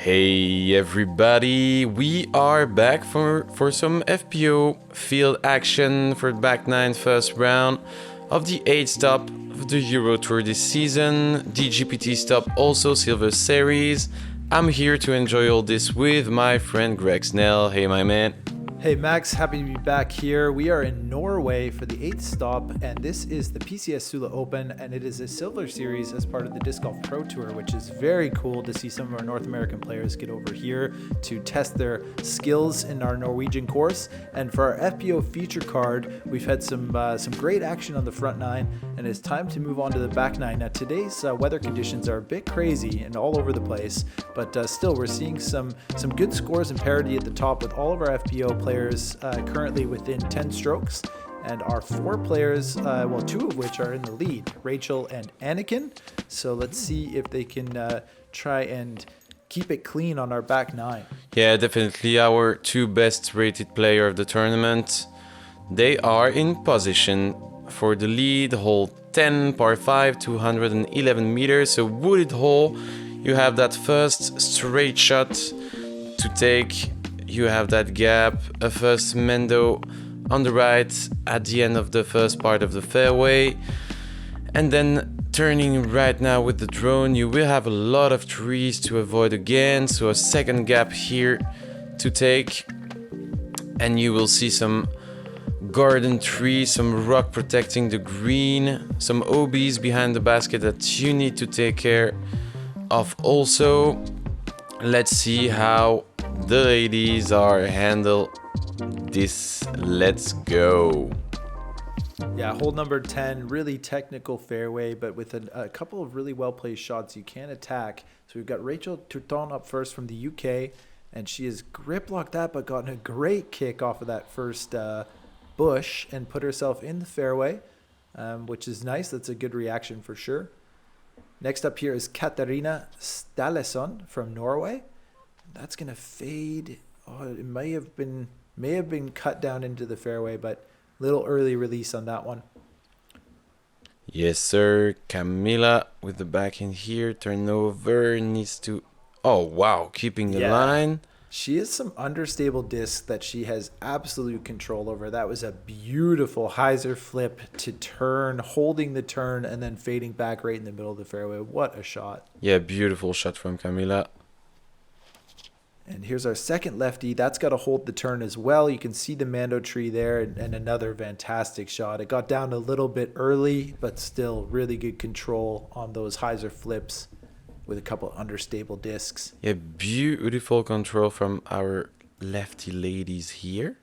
Hey everybody, we are back for some FPO field action for back 9 first round of the 8th stop of the Euro Tour this season. DGPT stop also Silver Series. I'm here to enjoy all this with my friend Greg Snell. Hey my man. Hey Max, happy to be back here. We are in Norway for the 8th stop, and this is the PCS Sula Open, and it is a Silver Series as part of the Disc Golf Pro Tour, which is very cool to see some of our North American players get over here to test their skills in our Norwegian course. And for our FPO feature card, we've had some great action on the front 9, and it's time to move on to the back 9. Now today's weather conditions are a bit crazy and all over the place, but still we're seeing some good scores and parity at the top with all of our FPO players currently within 10 strokes, and our 4 players, 2 of which are in the lead, Rachel and Anniken. So let's see if they can try and keep it clean on our back 9. Yeah, definitely our 2 best rated player of the tournament. They are in position for the lead, hole 10, par 5, 211 meters, so wooded hole. You have that first straight shot to take. You have that gap, a first Mendo on the right at the end of the first part of the fairway. And then turning right now with the drone, you will have a lot of trees to avoid again. So a second gap here to take. And you will see some garden trees, some rock protecting the green, some OBs behind the basket that you need to take care of also. Let's see how the ladies are handle this. Let's go. Yeah, hole number 10, really technical fairway, but with a couple of really well-placed shots you can attack. So we've got Rachel Turton up first from the UK, and she has grip locked that, but gotten a great kick off of that first bush and put herself in the fairway, which is nice. That's a good reaction for sure. Next up here is Katarina Staalesen from Norway. That's gonna fade. Oh, it may have been cut down into the fairway, but little early release on that one. Yes, sir. Camilla with the back in here. Turnover needs to. Oh wow, keeping the line. She has some understable discs that she has absolute control over. That was a beautiful hyzer flip to turn, holding the turn, and then fading back right in the middle of the fairway. What a shot. Yeah, beautiful shot from Camilla. And here's our second lefty. That's got to hold the turn as well. You can see the Mando tree there, and another fantastic shot. It got down a little bit early, but still really good control on those hyzer flips with a couple unstable discs. Yeah, beautiful control from our lefty ladies here.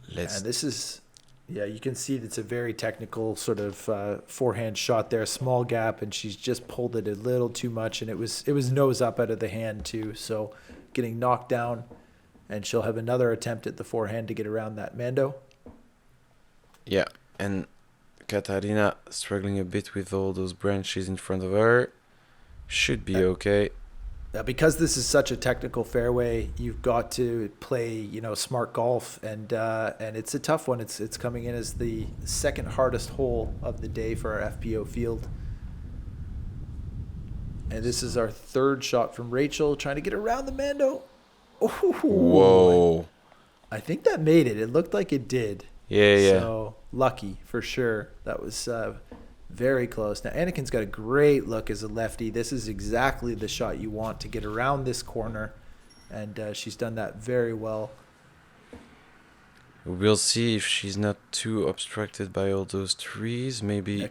And this is, you can see it's a very technical sort of forehand shot there, small gap, and she's just pulled it a little too much, and it was nose up out of the hand too. So getting knocked down, and she'll have another attempt at the forehand to get around that Mando. Yeah, and Katarina struggling a bit with all those branches in front of her. Should be okay. Because this is such a technical fairway, you've got to play, smart golf, and it's a tough one. It's coming in as the second hardest hole of the day for our FPO field. And this is our third shot from Rachel, trying to get around the Mando. Oh, whoa! I think that made it. It looked like it did. Yeah. So lucky for sure. That was very close. Now Anniken's got a great look as a lefty. This is exactly the shot you want to get around this corner, and she's done that very well. We'll see if she's not too obstructed by all those trees. Maybe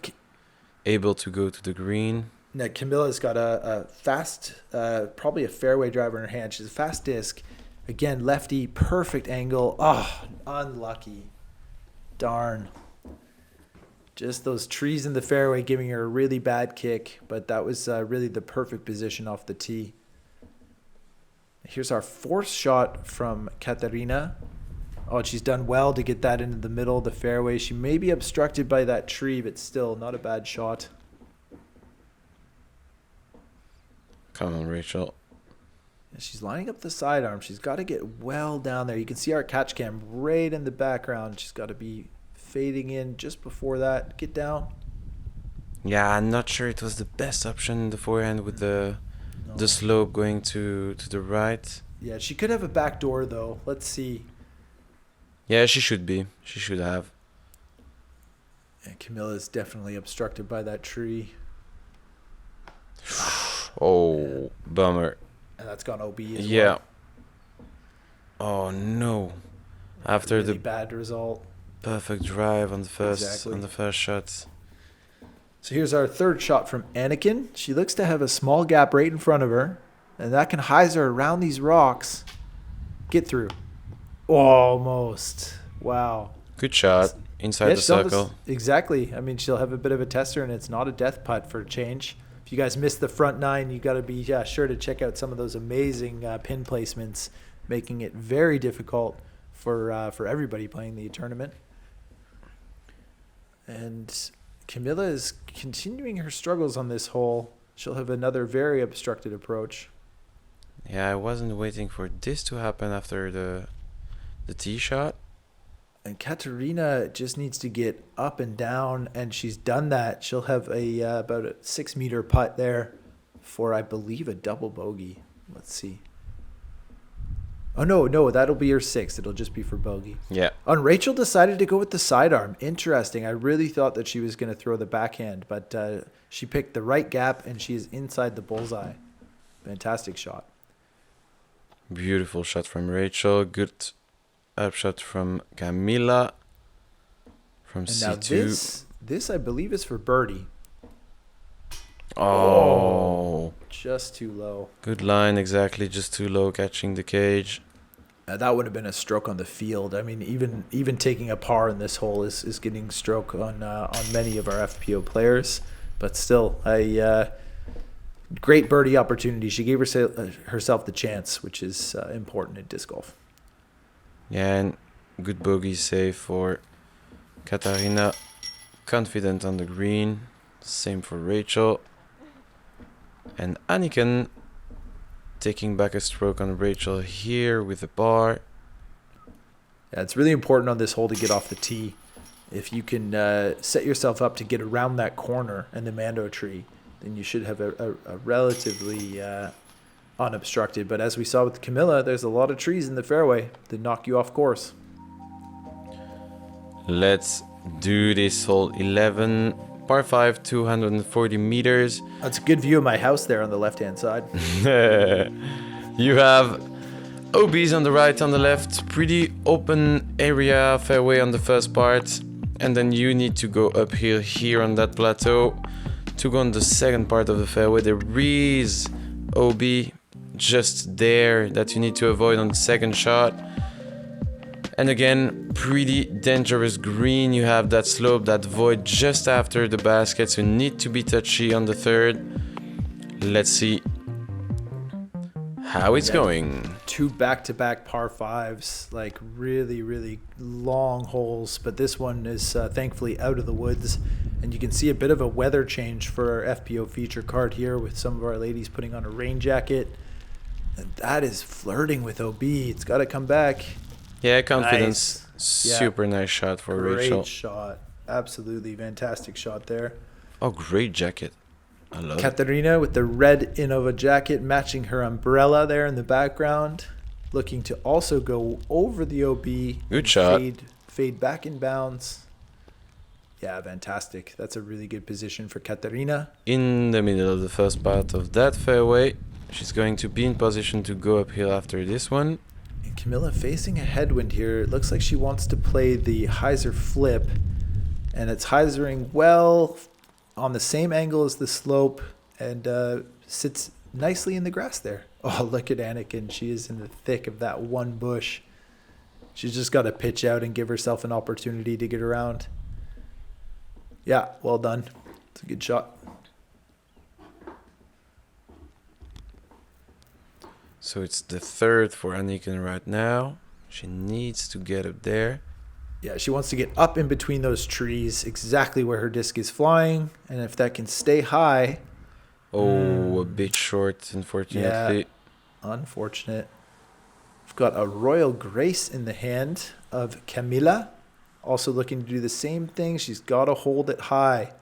able to go to the green. Now Camilla's got a fast, probably a fairway driver in her hand. She's a fast disc. Again, lefty, perfect angle. Oh, unlucky. Darn. Just those trees in the fairway giving her a really bad kick, but that was really the perfect position off the tee. Here's our fourth shot from Katarina. Oh, she's done well to get that into the middle of the fairway. She may be obstructed by that tree, but still not a bad shot. Come on, Rachel. She's lining up the sidearm. She's got to get well down there. You can see our catch cam right in the background. She's got to be fading in just before that. Get down. Yeah, I'm not sure it was the best option in the forehand with the slope going to the right. Yeah, she could have a back door though. Let's see. Yeah, she should be. She should have. And Camilla is definitely obstructed by that tree. Oh, bummer. And that's gone OB as Yeah. well. Oh no. After Really the bad result. perfect drive on the first shot. So here's our third shot from Anniken. She looks to have a small gap right in front of her, and that can hyzer her around these rocks. Get through. Almost. Wow. Good shot inside the circle. Exactly. I mean, she'll have a bit of a tester, and it's not a death putt for a change. If you guys missed the front nine, you got to be sure to check out some of those amazing pin placements, making it very difficult for everybody playing the tournament. And Camilla is continuing her struggles on this hole. She'll have another very obstructed approach. Yeah, I wasn't waiting for this to happen after the tee shot. And Katarina just needs to get up and down, and she's done that. She'll have about a 6-meter putt there for, I believe, a double bogey. Let's see. Oh, no, that'll be her 6th. It'll just be for bogey. Yeah. And Rachel decided to go with the sidearm. Interesting. I really thought that she was going to throw the backhand, but she picked the right gap, and she is inside the bullseye. Fantastic shot. Beautiful shot from Rachel. Good upshot from Camilla from And C2. now this, I believe, is for birdie. Oh. Just too low. Good line, exactly. Just too low, catching the cage. That would have been a stroke on the field. I mean, even taking a par in this hole is getting stroke on many of our FPO players. But still, a great birdie opportunity. She gave herself the chance, which is important in disc golf. Yeah, and good bogey save for Katarina. Confident on the green. Same for Rachel. And Anniken taking back a stroke on Rachel here with the bar. Yeah, it's really important on this hole to get off the tee. If you can set yourself up to get around that corner and the Mando tree, then you should have a relatively unobstructed. But as we saw with Camilla, there's a lot of trees in the fairway that knock you off course. Let's do this hole 11. Par 5, 240 meters. That's a good view of my house there on the left-hand side. You have OBs on the right, on the left. Pretty open area, fairway on the first part. And then you need to go uphill here on that plateau to go on the second part of the fairway. There is OB just there that you need to avoid on the second shot. And again, pretty dangerous green. You have that slope, that void just after the basket, so you need to be touchy on the third. Let's see how it's going. 2 back-to-back par 5s, like really, really long holes. But this one is thankfully out of the woods. And you can see a bit of a weather change for our FPO feature card here with some of our ladies putting on a rain jacket. And that is flirting with OB. It's got to come back. Yeah, confidence. Nice. Super nice shot for Rachel. Great shot. Absolutely fantastic shot there. Oh, great jacket. I love it. Katarina with the red Innova jacket matching her umbrella there in the background. Looking to also go over the OB. Good shot. Fade back in bounds. Yeah, fantastic. That's a really good position for Katarina. In the middle of the first part of that fairway. She's going to be in position to go uphill after this one. And Camilla facing a headwind here. It looks like she wants to play the hyzer flip. And it's hyzering well on the same angle as the slope and sits nicely in the grass there. Oh, look at Anniken. She is in the thick of that one bush. She's just got to pitch out and give herself an opportunity to get around. Yeah, well done. It's a good shot. So it's the third for Anniken right now. She needs to get up there. Yeah, she wants to get up in between those trees, exactly where her disc is flying. And if that can stay high. Oh, a bit short, unfortunately. Yeah, unfortunate. We've got a Royal Grace in the hand of Camilla. Also looking to do the same thing. She's got to hold it high.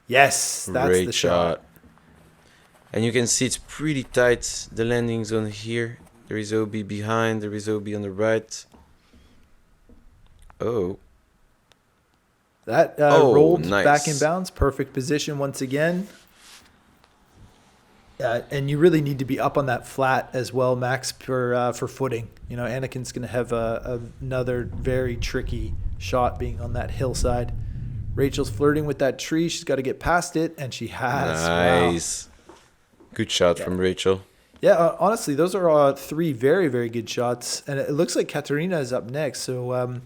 Yes, that's Great the shot. And you can see it's pretty tight, the landing zone here. There is OB behind, there is OB on the right. Oh. That rolled back in bounds. Perfect position once again. And you really need to be up on that flat as well, Max, for footing. You know, Anniken's going to have another very tricky shot being on that hillside. Rachel's flirting with that tree. She's got to get past it, and she has. Nice. Wow. Good shot from Rachel. Yeah, honestly, those are 3 very, very good shots. And it looks like Katarina is up next, so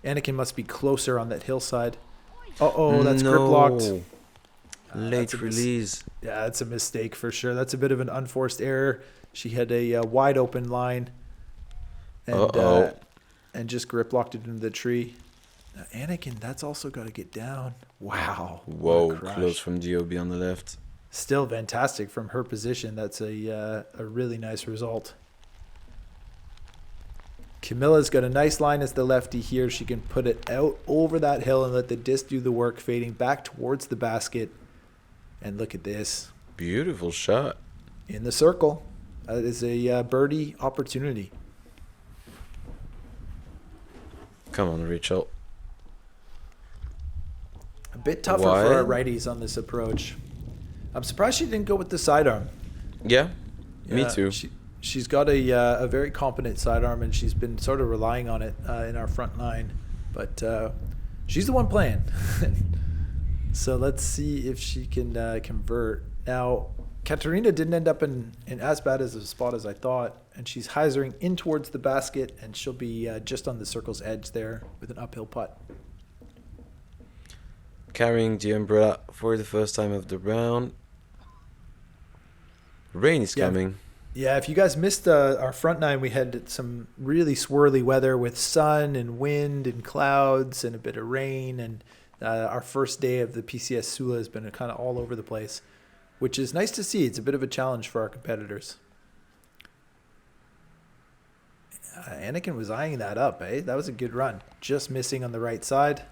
Anniken must be closer on that hillside. Uh-oh, that's grip locked. Late release. Yeah, that's a mistake for sure. That's a bit of an unforced error. She had a wide open line and just grip locked it into the tree. Now, Anniken, that's also got to get down. Wow. Whoa, close from DOB on the left. Still fantastic from her position. That's a really nice result. Camilla's got a nice line as the lefty here. She can put it out over that hill and let the disc do the work, fading back towards the basket. And look at this. Beautiful shot. In the circle. That is a birdie opportunity. Come on, Rachel. A bit tougher for our righties on this approach. I'm surprised she didn't go with the sidearm. Yeah, me too. She's got a very competent sidearm, and she's been sort of relying on it in our front line. But she's the one playing. So let's see if she can convert. Now, Katarina didn't end up in as bad as a spot as I thought, and she's hyzering in towards the basket, and she'll be just on the circle's edge there with an uphill putt. Carrying the umbrella for the first time of the round. Rain is coming. Yeah, if you guys missed our front nine, we had some really swirly weather with sun and wind and clouds and a bit of rain, and our first day of the PCS Sula has been kind of all over the place, which is nice to see. It's a bit of a challenge for our competitors. Anniken was eyeing that up, eh? That was a good run. Just missing on the right side.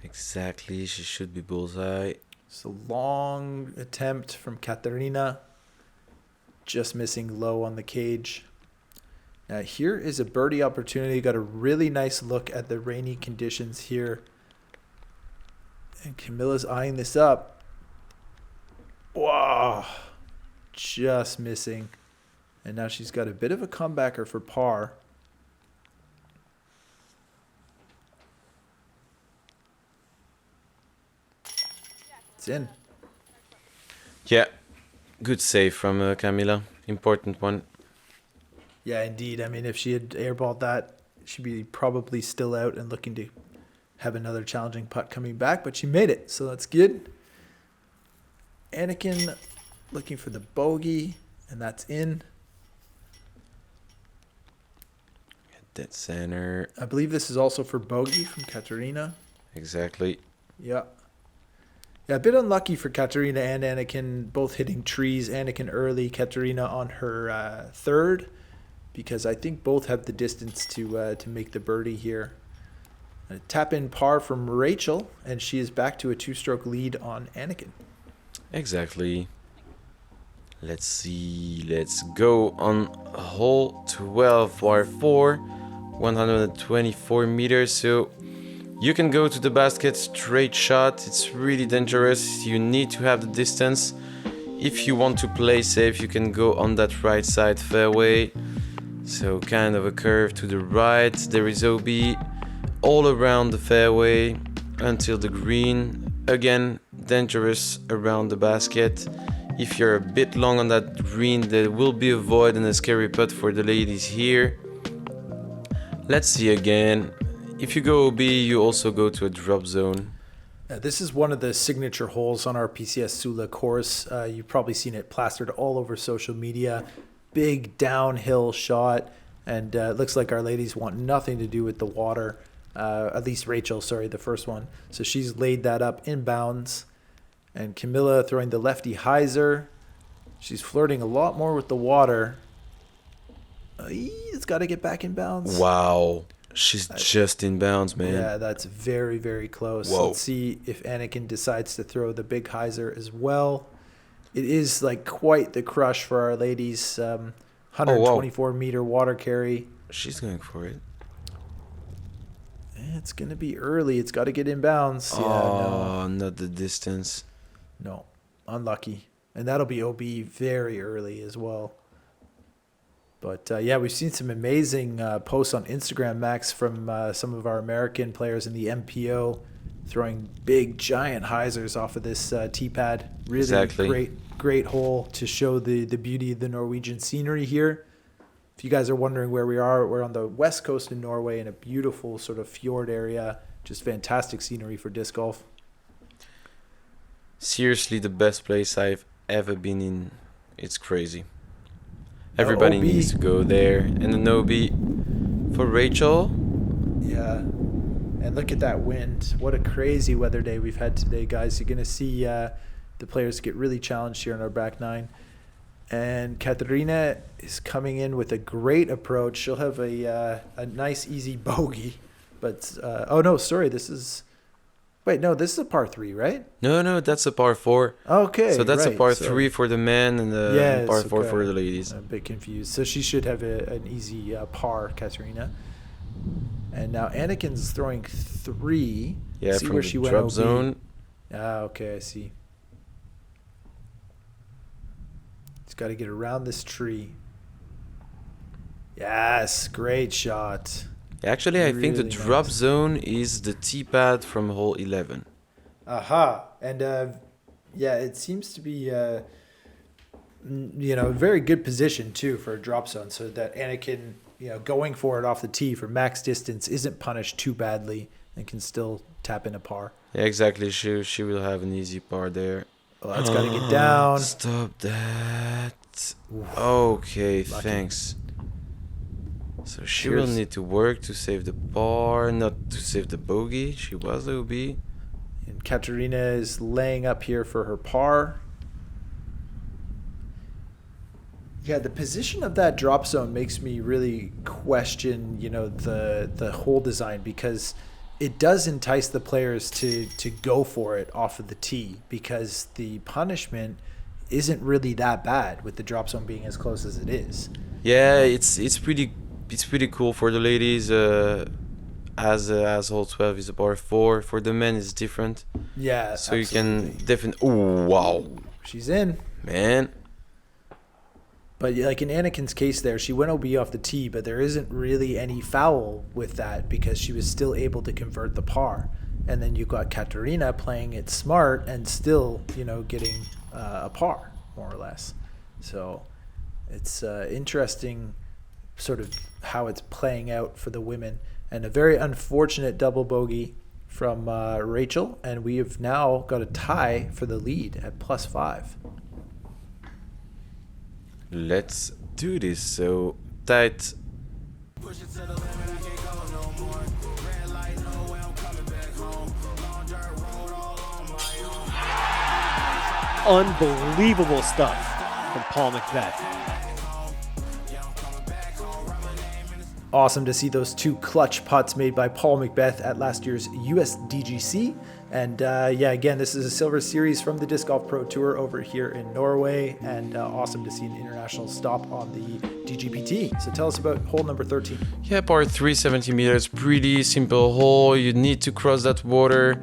Exactly, she should be bullseye. It's a long attempt from Katarina. Just missing low on the cage. Now here is a birdie opportunity. Got a really nice look at the rainy conditions here. And Camilla's eyeing this up. Wow. Just missing. And now she's got a bit of a comebacker for par. It's in. Yeah, good save from Camilla. Important one. Yeah, indeed. I mean, if she had airballed that, she'd be probably still out and looking to have another challenging putt coming back, but she made it, so that's good. Anniken looking for the bogey, and that's in. Dead center. I believe this is also for bogey from Katarina. Exactly. Yeah. Yeah, a bit unlucky for Katarina and Anniken, both hitting trees. Anniken early, Katarina on her third, because I think both have the distance to make the birdie here. A tap in par from Rachel, and she is back to a 2-stroke lead on Anniken. Exactly. Let's see. Let's go on hole 12, par 4, 124 meters. So you can go to the basket straight shot. It's really dangerous. You need to have the distance. If you want to play safe, you can go on that right side fairway. So kind of a curve to the right. There is OB all around the fairway until the green. Again, dangerous around the basket. If you're a bit long on that green, there will be a void and a scary putt for the ladies here. Let's see again. If you go OB, you also go to a drop zone. This is one of the signature holes on our PCS Sula course. You've probably seen it plastered all over social media. Big downhill shot, and it looks like our ladies want nothing to do with the water. At least Rachel, sorry, the first one. So she's laid that up inbounds. And Camilla throwing the lefty hyzer. She's flirting a lot more with the water. It's got to get back in bounds. Wow. She's just in bounds, man. Yeah, that's very, very close. Whoa. Let's see if Anniken decides to throw the big hyzer as well. It is like quite the crush for our ladies. 124-meter water carry. She's going for it. It's going to be early. It's got to get in bounds. Oh, not the distance. No, unlucky. And that'll be OB very early as well. But, yeah, we've seen some amazing posts on Instagram, Max, from some of our American players in the MPO throwing big, giant hyzers off of this tee pad. Really Exactly. great hole to show the beauty of the Norwegian scenery here. If you guys are wondering where we are, we're on the west coast of Norway in a beautiful sort of fjord area. Just fantastic scenery for disc golf. Seriously, the best place I've ever been in. It's crazy. Everybody OB. needs to go there. And an OB for Rachel. Yeah. And look at that wind. What a crazy weather day we've had today, guys. You're going to see the players get really challenged here in our back nine. And Katarina is coming in with a great approach. She'll have a nice, easy bogey. But, oh, no, sorry. This is a par 3, right? No, that's a par 4. Okay. So that's right. a par 3 for the men and a par 4 okay. for the ladies. I'm a bit confused. So she should have an easy par, Katarina. And now Anniken's throwing 3. Yeah, see from where the she went drop OB. zone. Ah, okay, I see. Just got to get around this tree. Yes, great shot. Actually, I think the Really drop nice. zone is the tee pad from hole 11. Aha. And, yeah, it seems to be, a very good position, too, for a drop zone so that Anniken, going for it off the tee for max distance isn't punished too badly and can still tap in a par. Yeah, exactly. She will have an easy par there. Well, that's got to get down. Stop that. Oof. Okay, Lucky. thanks. So she Cheers. will need to work to save the par, not to save the bogey. She was OB. And Katarina is laying up here for her par. Yeah, the position of that drop zone makes me really question, the hole design, because it does entice the players to go for it off of the tee, because the punishment isn't really that bad with the drop zone being as close as it is. Yeah, it's pretty cool for the ladies. As hole 12 is a par 4. For the men, it's different. Yeah, So absolutely. you can definitely. Oh wow, She's in. man. But like in Anniken's case there, she went OB off the tee, but there isn't really any foul with that because she was still able to convert the par. And then you got Katarina playing it smart and still, getting a par, more or less. So it's interesting sort of how it's playing out for the women. And a very unfortunate double bogey from Rachel. And we have now got a tie for the lead at +5. Let's do this. So tight. Unbelievable stuff from Paul Macbeth. Awesome to see those two clutch putts made by Paul Macbeth at last year's US DGC. And again, this is a silver series from the Disc Golf Pro Tour over here in Norway. And awesome to see an international stop on the DGPT. So tell us about hole number 13. Yeah, par 3, 70 meters. Pretty simple hole. You need to cross that water.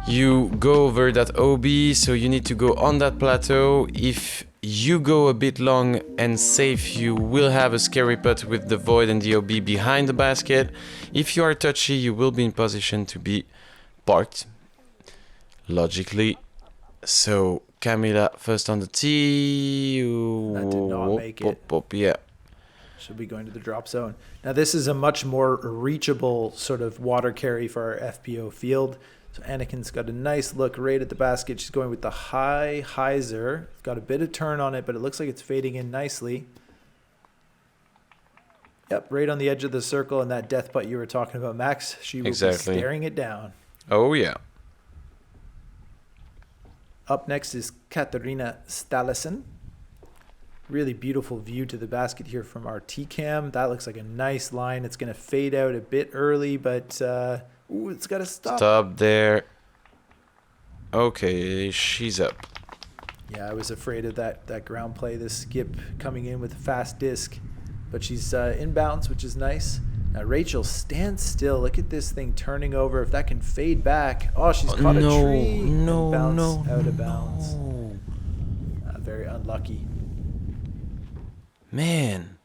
You go over that OB, so you need to go on that plateau. If you go a bit long and safe, you will have a scary putt with the void and the OB behind the basket. If you are touchy, you will be in position to be parked, logically. So Camilla first on the tee. That did not make it. Yeah. Should be going to the drop zone. Now this is a much more reachable sort of water carry for our FPO field. So Anniken's got a nice look right at the basket. She's going with the high hyzer. Got a bit of turn on it, but it looks like it's fading in nicely. Yep, right on the edge of the circle, and that death putt you were talking about, Max. She will be staring it down. Oh yeah. Up next is Katarina Staalesen. Really beautiful view to the basket here from our T-cam. That looks like a nice line. It's going to fade out a bit early, but ooh, it's got to stop. Stop there. Okay, she's up. Yeah, I was afraid of that ground play, the skip coming in with a fast disc. But she's inbounds, which is nice. Now Rachel stands still. Look at this thing turning over. If that can fade back. Oh, she's caught a tree and bounced out of bounds. Very unlucky. Man,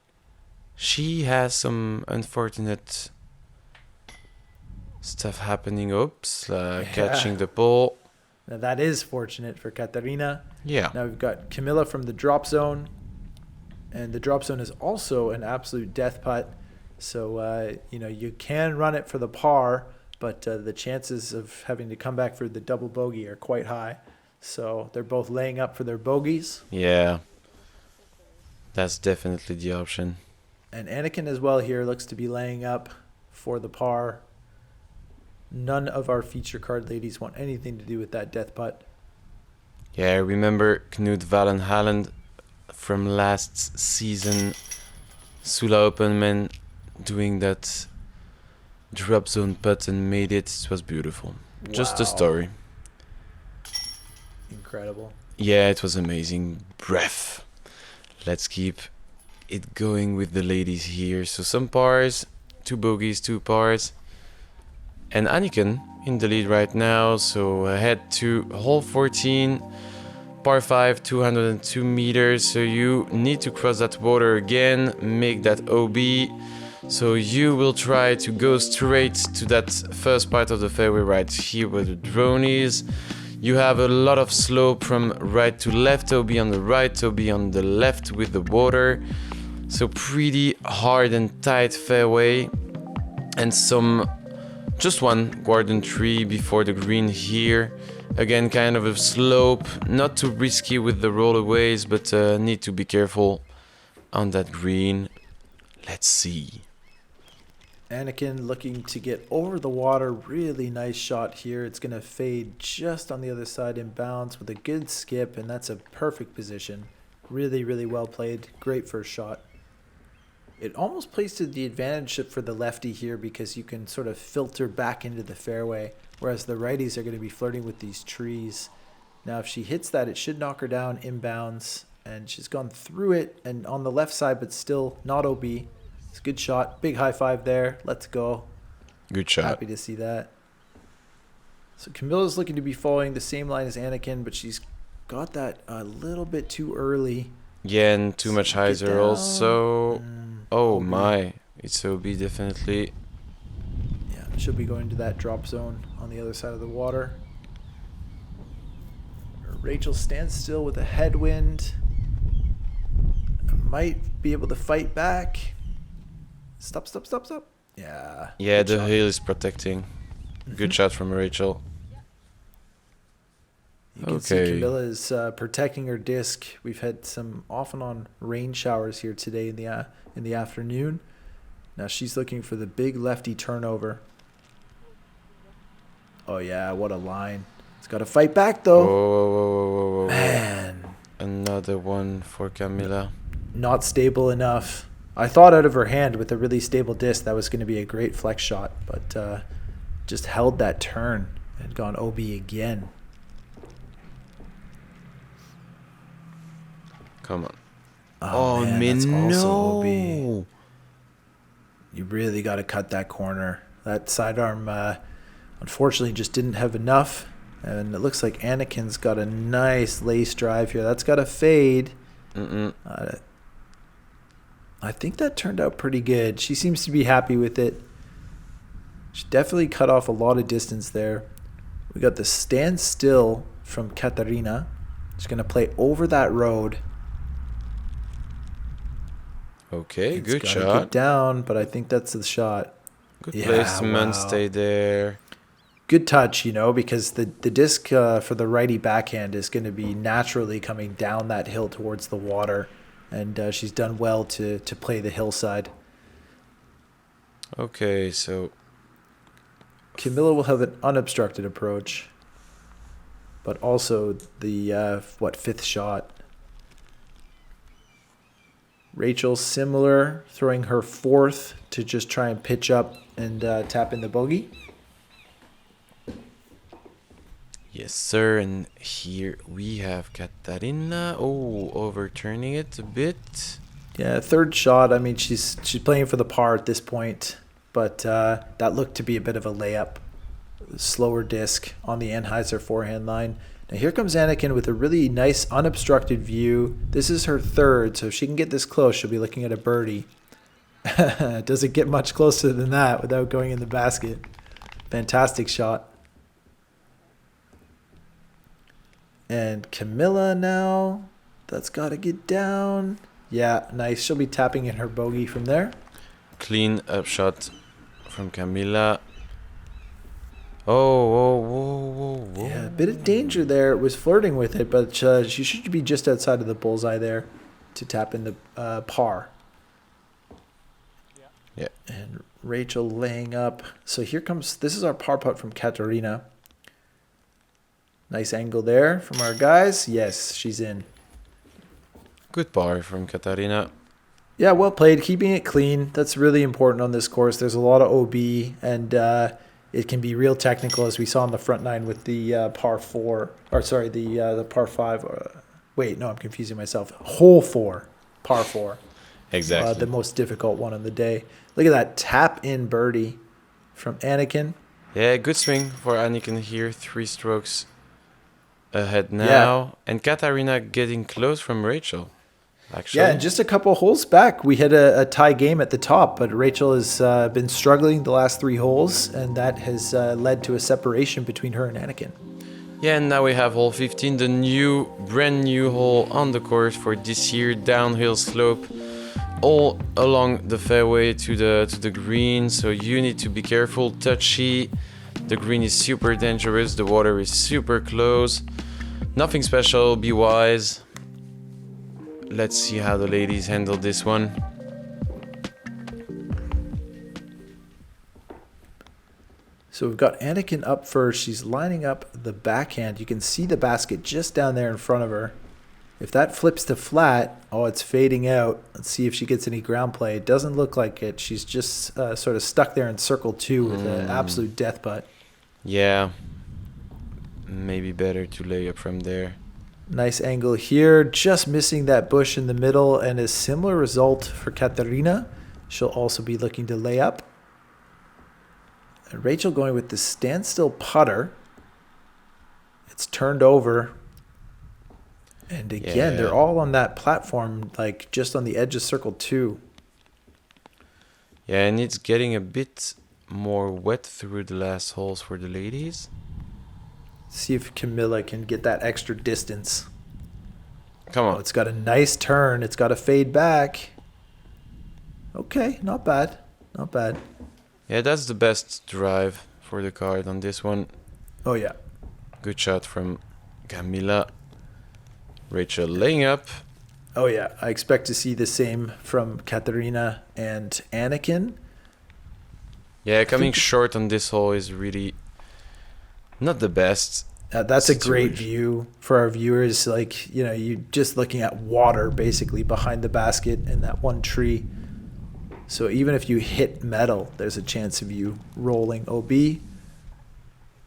she has some unfortunate stuff happening. Oops, catching the ball. Now that is fortunate for Katarina. Yeah. Now we've got Camilla from the drop zone. And the drop zone is also an absolute death putt. So, you can run it for the par, but the chances of having to come back for the double bogey are quite high. So they're both laying up for their bogeys. Yeah. That's definitely the option. And Anniken as well here looks to be laying up for the par. None of our feature card ladies want anything to do with that death putt. Yeah, I remember Knut Vallenhallen from last season Sula Open man doing that drop zone putt and made it. It was beautiful. Just a Wow. story. Incredible. Yeah, it was amazing. Breath. Let's keep it going with the ladies here. So some pars, 2 bogeys, 2 pars. And Anniken in the lead right now. So ahead to hole 14, par 5, 202 meters. So you need to cross that water again, make that OB. So you will try to go straight to that first part of the fairway right here where the drone is. You have a lot of slope from right to left, OB on the right, OB on the left with the water. So pretty hard and tight fairway. And just one garden tree before the green here. Again, kind of a slope, not too risky with the rollaways, but need to be careful on that green. Let's see. Anniken looking to get over the water. Really nice shot here. It's going to fade just on the other side in bounds with a good skip, and that's a perfect position. Really, really well played. Great first shot. It almost plays to the advantage for the lefty here because you can sort of filter back into the fairway, whereas the righties are going to be flirting with these trees. Now, if she hits that, it should knock her down inbounds, and she's gone through it and on the left side, but still not OB. It's a good shot. Big high five there. Let's go. Good shot. Happy to see that. So Camilla's looking to be following the same line as Anniken, but she's got that a little bit too early. Yeah, and too much Get hyzer down. also. Oh OB. my, it's OB definitely. Yeah, she'll be going to that drop zone on the other side of the water. Rachel stands still with a headwind. Might be able to fight back. Stop. Yeah. Yeah, good the shot. hill is protecting. Good shot from Rachel. You can see Okay. Camilla is protecting her disc. We've had some off and on rain showers here today in the afternoon. Now she's looking for the big lefty turnover. Oh yeah, what a line. It's got to fight back though. Whoa. Man, Another one for Camilla. not stable enough. I thought out of her hand with a really stable disc that was going to be a great flex shot, but just held that turn and gone OB again. Come on. Oh man, that's also OB. no. You really got to cut that corner. That sidearm, unfortunately, just didn't have enough. And it looks like Anniken's got a nice lace drive here. That's got to fade. I think that turned out pretty good. She seems to be happy with it. She definitely cut off a lot of distance there. We got the standstill from Katarina. She's going to play over that road. Okay, It's good gotta shot. Get down, but I think that's the shot. Good Yeah, placement. wow. Stay there. Good touch, because the disc for the righty backhand is going to be naturally coming down that hill towards the water. And she's done well to play the hillside. Okay, so Camilla will have an unobstructed approach. But also the, fifth shot. Rachel, similar, throwing her fourth to just try and pitch up and tap in the bogey. Yes, sir. And here we have Katarina. Oh, overturning it a bit. Yeah, third shot. I mean, she's playing for the par at this point, but that looked to be a bit of a layup. Slower disc on the Anheuser forehand line. Now here comes Anniken with a really nice unobstructed view. This is her third, so if she can get this close, she'll be looking at a birdie. Doesn't get much closer than that without going in the basket. Fantastic shot. And Camilla now. That's got to get down. Yeah, nice. She'll be tapping in her bogey from there. Clean up shot from Camilla. Oh, whoa. Yeah, a bit of danger there. It was flirting with it, but she should be just outside of the bullseye there to tap in the par. Yeah. And Rachel laying up. So here comes, this is our par putt from Katarina. Nice angle there from our guys. Yes, she's in. Good par from Katarina. Yeah, well played. Keeping it clean. That's really important on this course. There's a lot of OB, and it can be real technical, as we saw on the front nine with the par 4. Or sorry, the par 5. Wait, no, I'm confusing myself. Hole 4, par 4. Exactly. The most difficult one of the day. Look at that tap-in birdie from Anniken. Yeah, good swing for Anniken here. 3 strokes ahead now. Yeah. And Katarina getting close from Rachel, actually. Yeah, and just a couple holes back, we had a tie game at the top, but Rachel has been struggling the last 3 holes, and that has led to a separation between her and Anniken. Yeah, and now we have hole 15, the brand new hole on the course for this year. Downhill slope all along the fairway to the green, so you need to be careful. Touchy. The green is super dangerous. The water is super close. Nothing special. Be wise. Let's see how the ladies handle this one. So we've got Anniken up first. She's lining up the backhand. You can see the basket just down there in front of her. If that flips to flat, oh, it's fading out. Let's see if she gets any ground play. It doesn't look like it. She's just sort of stuck there in circle 2 with an absolute death putt. Yeah. Maybe better to lay up from there. Nice angle here. Just missing that bush in the middle, and a similar result for Katarina. She'll also be looking to lay up. And Rachel going with the standstill putter. It's turned over. And again, they're all on that platform, like just on the edge of circle 2. Yeah, and it's getting a bit more wet through the last holes for the ladies. See if Camilla can get that extra distance. Come on. Oh, it's got a nice turn. It's got to fade back. Okay, not bad. Not bad. Yeah, that's the best drive for the card on this one. Oh, yeah. Good shot from Camilla. Rachel laying up. Oh, yeah. I expect to see the same from Katarina and Anniken. Yeah, coming short on this hole is really not the best. That's a great view for our viewers. Like, you know, you just looking at water basically behind the basket and that one tree. So even if you hit metal, there's a chance of you rolling OB.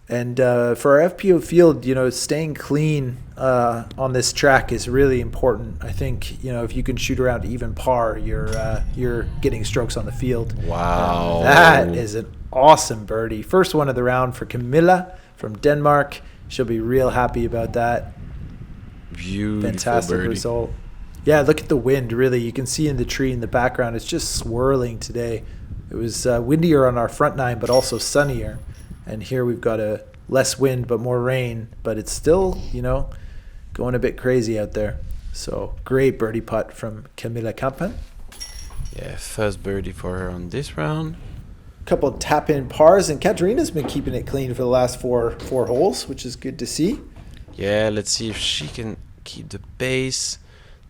And for our FPO field, you know, staying clean on this track is really important. I think, you know, if you can shoot around even par, you're getting strokes on the field. Wow. That is an awesome birdie. First one of the round for Camilla from Denmark. She'll be real happy about that. Beautiful Fantastic birdie. result. Yeah, look at the wind, really. You can see in the tree in the background, it's just swirling today. It was windier on our front nine, but also sunnier. And here we've got a less wind, but more rain. But it's still, you know, going a bit crazy out there. So great birdie putt from Camilla Kampen. Yeah, first birdie for her on this round. Couple of tap-in pars, and Katarina's been keeping it clean for the last four holes, which is good to see. Yeah, let's see if she can keep the pace.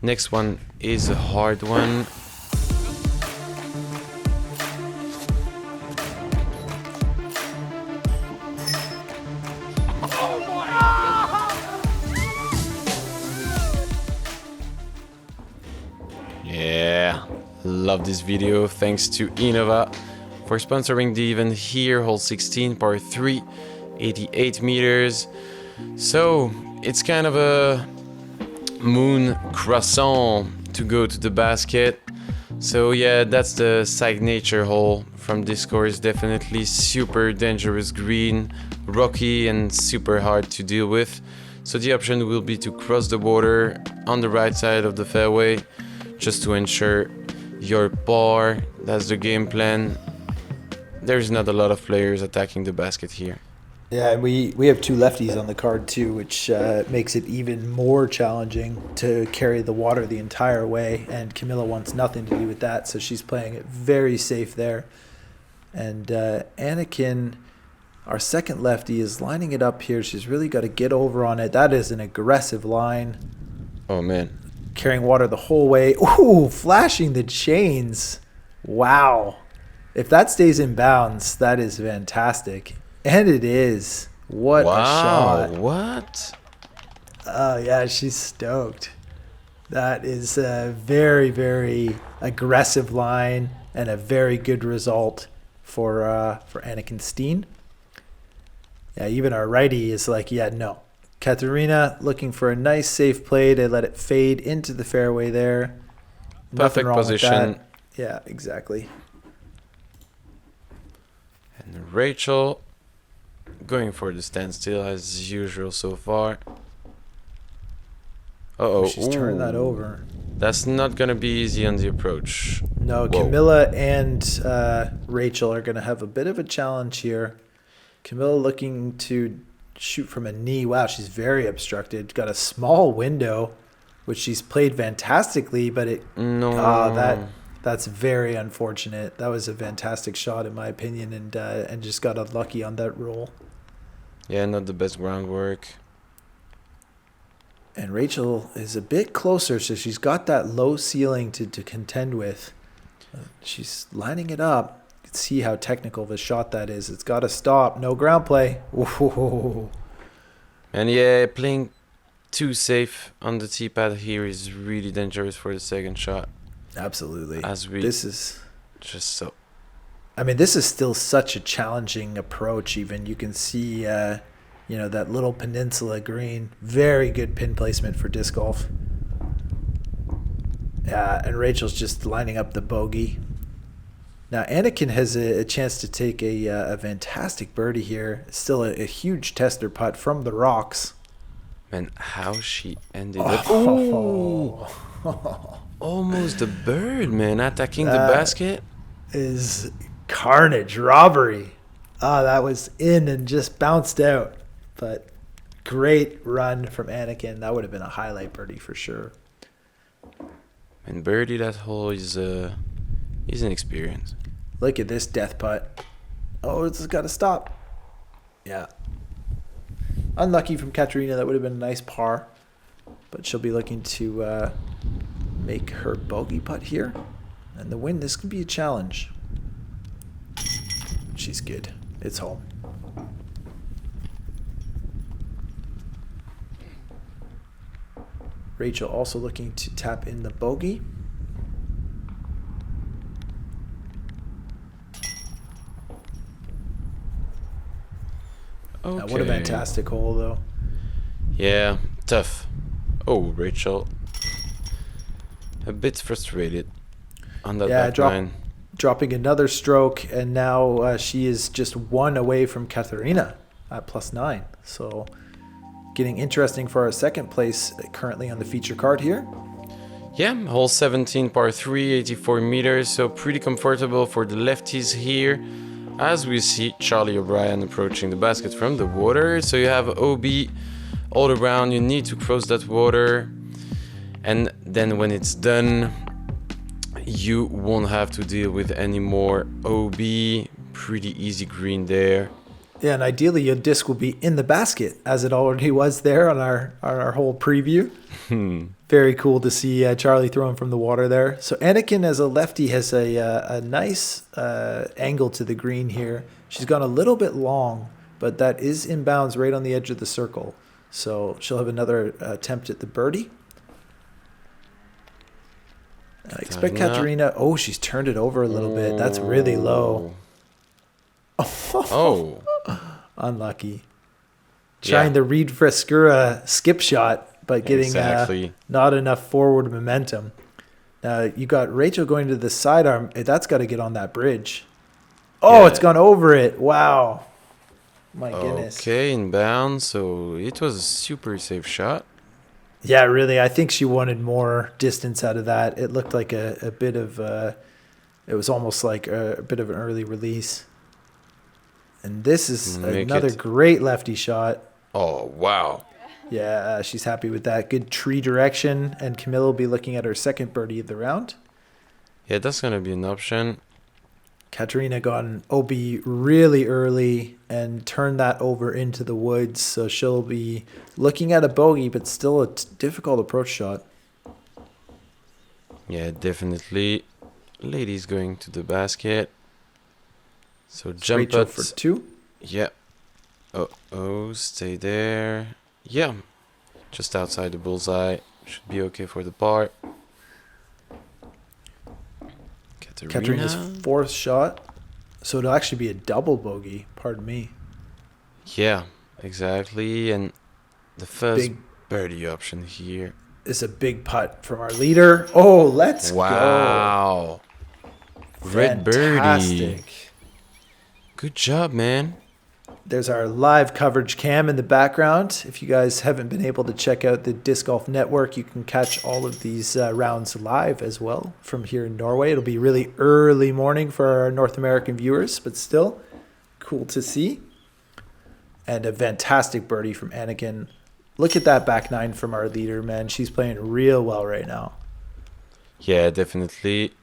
Next one is a hard one. Yeah. love this video. Thanks to Innova for sponsoring the event here. Hole 16, par 3, 88 meters. So it's kind of a moon croissant to go to the basket. So yeah, that's the signature hole from this course. Definitely super dangerous green, rocky and super hard to deal with. So the option will be to cross the water on the right side of the fairway just to ensure your par. That's the game plan. There's not a lot of players attacking the basket here. Yeah, and we have two lefties on the card too, which makes it even more challenging to carry the water the entire way. And Camilla wants nothing to do with that, so she's playing it very safe there. And Anniken, our second lefty, is lining it up here. She's really got to get over on it. That is an aggressive line. Oh man. Carrying water the whole way. Ooh, flashing the chains. Wow. If that stays in bounds, that is fantastic. And it is. What a shot. What? Oh, yeah, she's stoked. That is a very, very aggressive line and a very good result for Anniken Steen. Yeah, even our righty is like, yeah, no. Katarina looking for a nice safe play to let it fade into the fairway there. Nothing Perfect wrong position. with that. Yeah, exactly. And Rachel going for the standstill as usual so far. Uh-oh. She's turned that over. That's not going to be easy on the approach. No, Whoa. Camilla and Rachel are going to have a bit of a challenge here. Camilla looking to shoot from a knee. Wow, she's very obstructed. Got a small window, which she's played fantastically, but it that's very unfortunate. That was a fantastic shot in my opinion, and just got unlucky on that roll. Yeah, not the best groundwork. And Rachel is a bit closer, so she's got that low ceiling to contend with. She's lining it up. You can see how technical of a shot that is. It's got to stop. No ground play. Whoa. And yeah, playing too safe on the tee pad here is really dangerous for the second shot. Absolutely. This is still such a challenging approach. Even you can see, that little peninsula green. Very good pin placement for disc golf. And Rachel's just lining up the bogey. Now Anniken has a chance to take a fantastic birdie here. Still a huge tester putt from the rocks. Man, how she ended up. Ooh. Almost a bird, man, attacking the basket. Is carnage, robbery. That was in and just bounced out. But great run from Anniken. That would have been a highlight birdie for sure. And birdie that hole is an experience. Look at this death putt. Oh, it's got to stop. Yeah. Unlucky from Katarina. That would have been a nice par. But she'll be looking to make her bogey putt here. And the win, this could be a challenge. She's good. It's home. Rachel also looking to tap in the bogey. Okay. What a fantastic hole, though. Yeah, tough. Oh, Rachel. A bit frustrated on that back line. Dropping another stroke, and now she is just one away from Katarina at +9. So getting interesting for our second place currently on the feature card here. Yeah, hole 17, par 3, 84 meters. So pretty comfortable for the lefties here. As we see Charlie O'Brien approaching the basket from the water. So you have OB all around. You need to cross that water. And then when it's done, you won't have to deal with any more OB. Pretty easy green there. Yeah, and ideally your disc will be in the basket, as it already was there on our whole preview. Very cool to see Charlie throwing from the water there. So Anniken, as a lefty, has a nice angle to the green here. She's gone a little bit long, but that is inbounds right on the edge of the circle. So she'll have another attempt at the birdie. I expect Katarina. Oh, she's turned it over a little bit. That's really low. Oh. Unlucky. Trying the Reed Frescura skip shot, but getting not enough forward momentum. You got Rachel going to the sidearm. That's got to get on that bridge. Oh, it's gone over it. Wow. My goodness. Okay, inbound. So it was a super safe shot. Yeah, really. I think she wanted more distance out of that. It looked like a bit of it was almost like a bit of an early release. And this is another great lefty shot. Oh, wow. Yeah, she's happy with that. Good tree direction. And Camilla will be looking at her second birdie of the round. Yeah, that's going to be an option. Katarina got an OB really early and turned that over into the woods. So she'll be looking at a bogey, but still a difficult approach shot. Yeah, definitely. Ladies going to the basket. So jump Rachel out for 2. Yeah. Oh, stay there. Yeah. Just outside the bullseye. Should be okay for the par. Katarina's 4th shot. So it'll actually be a double bogey. Pardon me. Yeah, exactly. And the first birdie option here is a big putt from our leader. Oh, let's go. Wow. Red birdie. Good job, man. There's our live coverage cam in the background. If you guys haven't been able to check out the Disc Golf Network, you can catch all of these rounds live as well from here in Norway. It'll be really early morning for our North American viewers, but still cool to see. And a fantastic birdie from Anniken. Look at that back nine from our leader, man. She's playing real well right now. Yeah, definitely.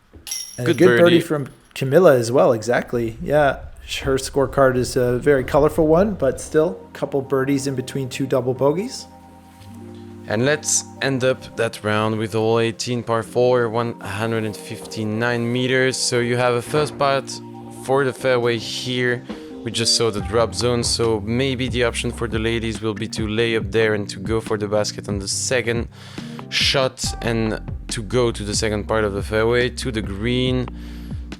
And a good birdie from Camilla as well, exactly. Yeah. Her scorecard is a very colorful one, but still a couple birdies in between 2 double bogeys. And let's end up that round with hole 18 par 4, 159 meters. So you have a first putt for the fairway here. We just saw the drop zone, so maybe the option for the ladies will be to lay up there and to go for the basket on the second shot and to go to the second part of the fairway to the green.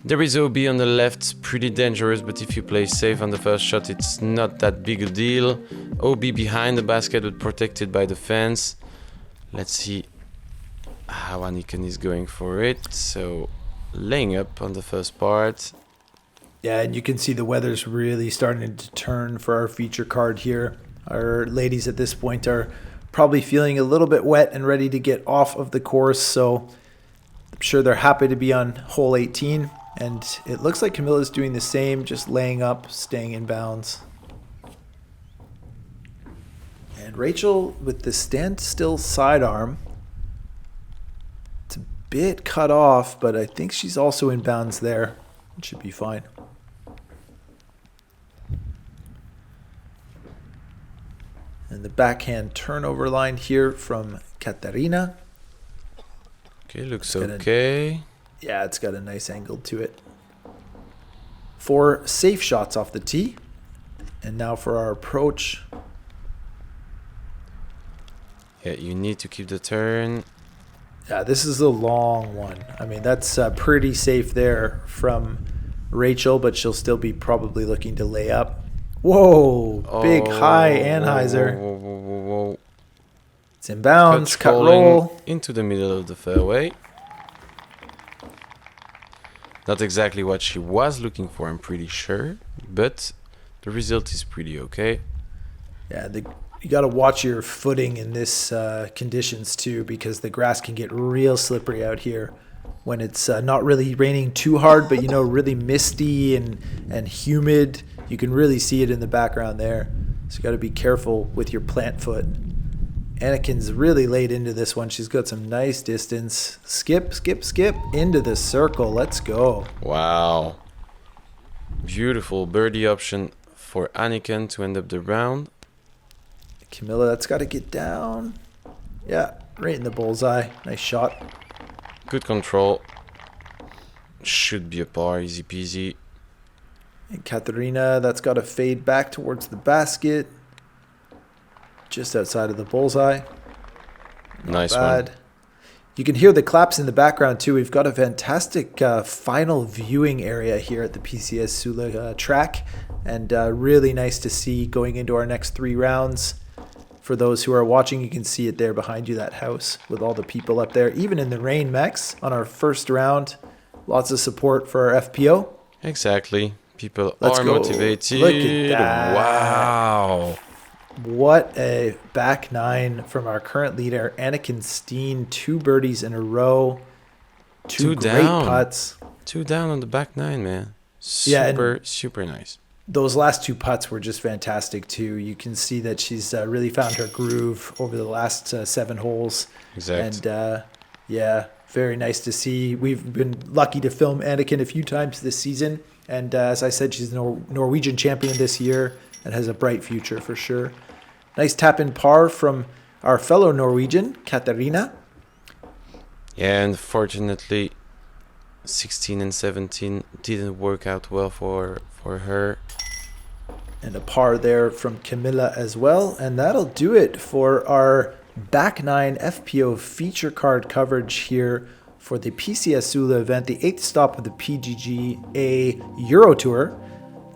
There is OB on the left, pretty dangerous, but if you play safe on the first shot, it's not that big a deal. OB behind the basket, but protected by the fence. Let's see how Anniken is going for it. So, laying up on the first part. Yeah, and you can see the weather's really starting to turn for our feature card here. Our ladies at this point are probably feeling a little bit wet and ready to get off of the course, so I'm sure they're happy to be on hole 18. And it looks like Camilla's doing the same, just laying up, staying in bounds. And Rachel with the standstill sidearm. It's a bit cut off, but I think she's also in bounds there. It should be fine. And the backhand turnover line here from Katarina. Okay, looks okay. Yeah, it's got a nice angle to it. 4 safe shots off the tee. And now for our approach. Yeah, you need to keep the turn. Yeah, this is a long one. I mean, that's pretty safe there from Rachel, but she'll still be probably looking to lay up. Whoa, big high Anheuser. Whoa. It's in bounds, cut roll. Into the middle of the fairway. Not exactly what she was looking for, I'm pretty sure, but the result is pretty okay. Yeah, you got to watch your footing in this conditions too, because the grass can get real slippery out here when it's not really raining too hard, but really misty and humid. You can really see it in the background there. So you got to be careful with your plant foot. Anniken's really laid into this one. She's got some nice distance. Skip into the circle. Let's go. Wow. Beautiful birdie option for Anniken to end up the round. Camilla, that's got to get down. Yeah, right in the bullseye. Nice shot. Good control. Should be a par, easy peasy. And Katarina, that's got to fade back towards the basket. Just outside of the bullseye. Nice one. You can hear the claps in the background too. We've got a fantastic final viewing area here at the PCS Sula track, and really nice to see going into our next 3 rounds. For those who are watching, you can see it there behind you, that house with all the people up there. Even in the rain, Max, on our first round, lots of support for our FPO. Exactly. People Let's are go. motivated. Look at that. Wow. What a back 9 from our current leader, Anniken Steen. 2 birdies in a row. 2 great down. putts. 2 down on the back 9, man. Yeah, Super nice. Those last 2 putts were just fantastic too. You can see that she's really found her groove over the last 7 holes. Exactly. And yeah, very nice to see. We've been lucky to film Anniken a few times this season. And as I said, she's the Norwegian champion this year and has a bright future for sure. Nice tap in par from our fellow Norwegian, Katarina. Yeah, unfortunately, 16 and 17 didn't work out well for her. And a par there from Camilla as well. And that'll do it for our back 9 FPO feature card coverage here for the PCS Sula event, the 8th stop of the PDGA Euro Tour.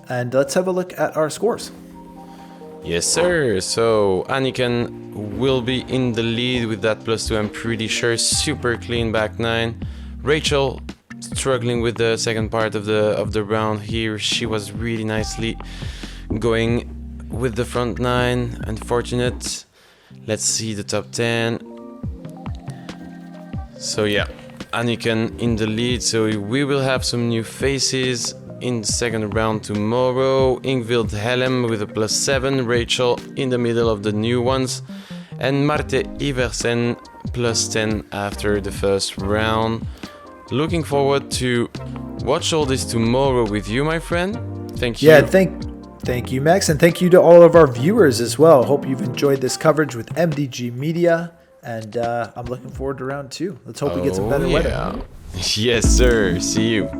And let's have a look at our scores. Yes, sir. So Anniken will be in the lead with that +2, I'm pretty sure. Super clean back 9. Rachel struggling with the second part of the round here. She was really nicely going with the front 9. Unfortunate. Let's see the top 10. So yeah, Anniken in the lead. So we will have some new faces in the second round tomorrow. Ingvild Hellem with a +7, Rachel in the middle of the new ones, and Marte Iversen +10 after the first round. Looking forward to watch all this tomorrow with you, my friend. Thank you. Yeah, thank you, Max, and thank you to all of our viewers as well. Hope you've enjoyed this coverage with MDG Media, and I'm looking forward to round 2. Let's hope we get some better weather. Yes, sir. See you.